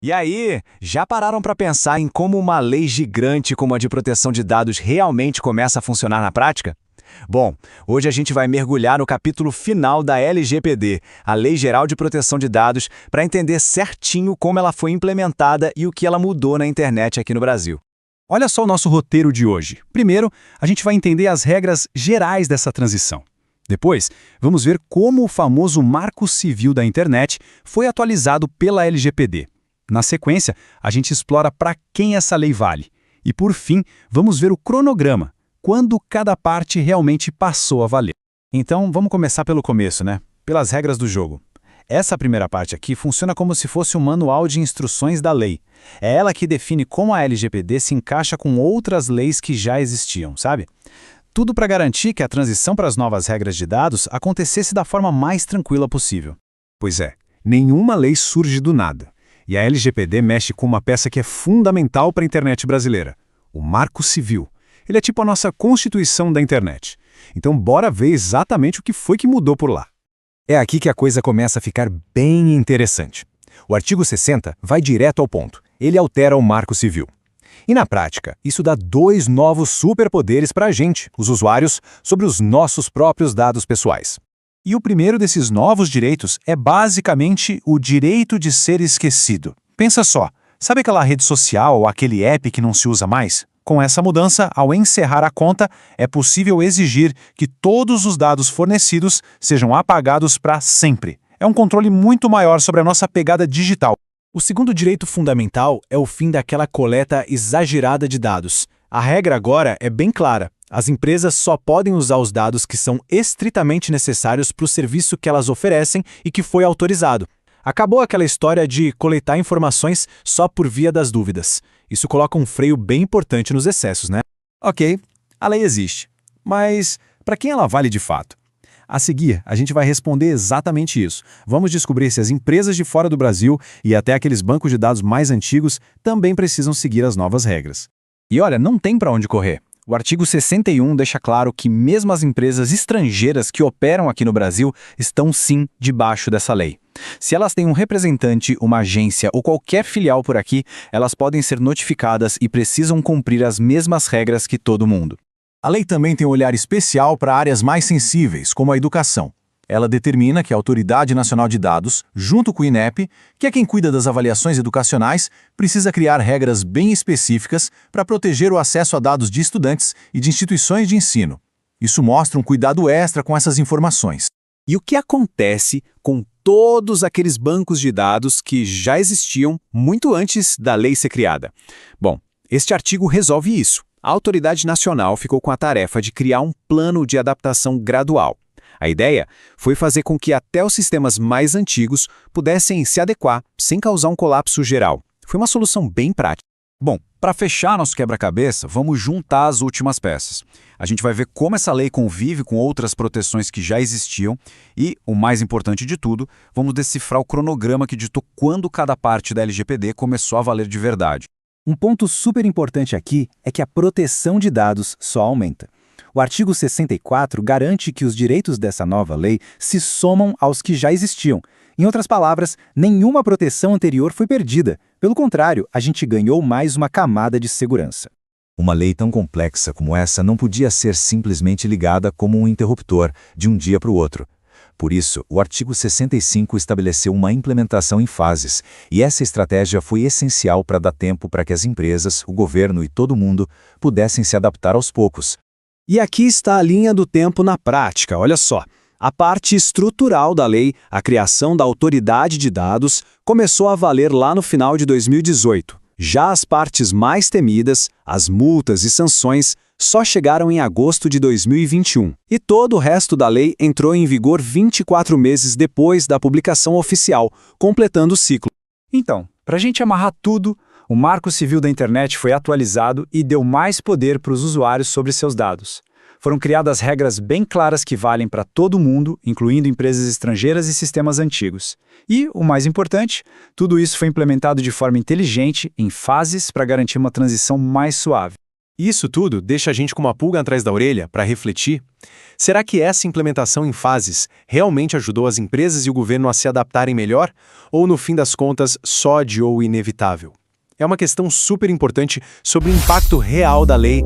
E aí, já pararam para pensar em como uma lei gigante como a de proteção de dados realmente começa a funcionar na prática? Bom, hoje a gente vai mergulhar no capítulo final da LGPD, a Lei Geral de Proteção de Dados, para entender certinho como ela foi implementada e o que ela mudou na internet aqui no Brasil. Olha só o nosso roteiro de hoje. Primeiro, a gente vai entender as regras gerais dessa transição. Depois, vamos ver como o famoso Marco Civil da Internet foi atualizado pela LGPD. Na sequência, a gente explora para quem essa lei vale. E, por fim, vamos ver o cronograma, quando cada parte realmente passou a valer. Então, vamos começar pelo começo, né? Pelas regras do jogo. Essa primeira parte aqui funciona como se fosse um manual de instruções da lei. É ela que define como a LGPD se encaixa com outras leis que já existiam, sabe? Tudo para garantir que a transição para as novas regras de dados acontecesse da forma mais tranquila possível. Pois é, nenhuma lei surge do nada. E a LGPD mexe com uma peça que é fundamental para a internet brasileira, o Marco Civil. Ele é tipo a nossa Constituição da internet. Então bora ver exatamente o que foi que mudou por lá. É aqui que a coisa começa a ficar bem interessante. O artigo 60 vai direto ao ponto. Ele altera o Marco Civil. E na prática, isso dá dois novos superpoderes para a gente, os usuários, sobre os nossos próprios dados pessoais. E o primeiro desses novos direitos é basicamente o direito de ser esquecido. Pensa só, sabe aquela rede social ou aquele app que não se usa mais? Com essa mudança, ao encerrar a conta, é possível exigir que todos os dados fornecidos sejam apagados para sempre. É um controle muito maior sobre a nossa pegada digital. O segundo direito fundamental é o fim daquela coleta exagerada de dados. A regra agora é bem clara. As empresas só podem usar os dados que são estritamente necessários para o serviço que elas oferecem e que foi autorizado. Acabou aquela história de coletar informações só por via das dúvidas. Isso coloca um freio bem importante nos excessos, né? Ok, a lei existe. Mas para quem ela vale de fato? A seguir, a gente vai responder exatamente isso. Vamos descobrir se as empresas de fora do Brasil e até aqueles bancos de dados mais antigos também precisam seguir as novas regras. E olha, não tem para onde correr. O artigo 61 deixa claro que mesmo as empresas estrangeiras que operam aqui no Brasil estão sim debaixo dessa lei. Se elas têm um representante, uma agência ou qualquer filial por aqui, elas podem ser notificadas e precisam cumprir as mesmas regras que todo mundo. A lei também tem um olhar especial para áreas mais sensíveis, como a educação. Ela determina que a Autoridade Nacional de Dados, junto com o INEP, que é quem cuida das avaliações educacionais, precisa criar regras bem específicas para proteger o acesso a dados de estudantes e de instituições de ensino. Isso mostra um cuidado extra com essas informações. E o que acontece com todos aqueles bancos de dados que já existiam muito antes da lei ser criada? Bom, este artigo resolve isso. A Autoridade Nacional ficou com a tarefa de criar um plano de adaptação gradual. A ideia foi fazer com que até os sistemas mais antigos pudessem se adequar sem causar um colapso geral. Foi uma solução bem prática. Bom, para fechar nosso quebra-cabeça, vamos juntar as últimas peças. A gente vai ver como essa lei convive com outras proteções que já existiam e, o mais importante de tudo, vamos decifrar o cronograma que ditou quando cada parte da LGPD começou a valer de verdade. Um ponto super importante aqui é que a proteção de dados só aumenta. O artigo 64 garante que os direitos dessa nova lei se somam aos que já existiam. Em outras palavras, nenhuma proteção anterior foi perdida. Pelo contrário, a gente ganhou mais uma camada de segurança. Uma lei tão complexa como essa não podia ser simplesmente ligada como um interruptor de um dia para o outro. Por isso, o artigo 65 estabeleceu uma implementação em fases, e essa estratégia foi essencial para dar tempo para que as empresas, o governo e todo mundo pudessem se adaptar aos poucos. E aqui está a linha do tempo na prática, olha só. A parte estrutural da lei, a criação da autoridade de dados, começou a valer lá no final de 2018. Já as partes mais temidas, as multas e sanções, só chegaram em agosto de 2021. E todo o resto da lei entrou em vigor 24 meses depois da publicação oficial, completando o ciclo. Então, para a gente amarrar tudo, o Marco Civil da Internet foi atualizado e deu mais poder para os usuários sobre seus dados. Foram criadas regras bem claras que valem para todo mundo, incluindo empresas estrangeiras e sistemas antigos. E, o mais importante, tudo isso foi implementado de forma inteligente, em fases, para garantir uma transição mais suave. Isso tudo deixa a gente com uma pulga atrás da orelha para refletir. Será que essa implementação em fases realmente ajudou as empresas e o governo a se adaptarem melhor? Ou, no fim das contas, só adiou o inevitável? É uma questão super importante sobre o impacto real da lei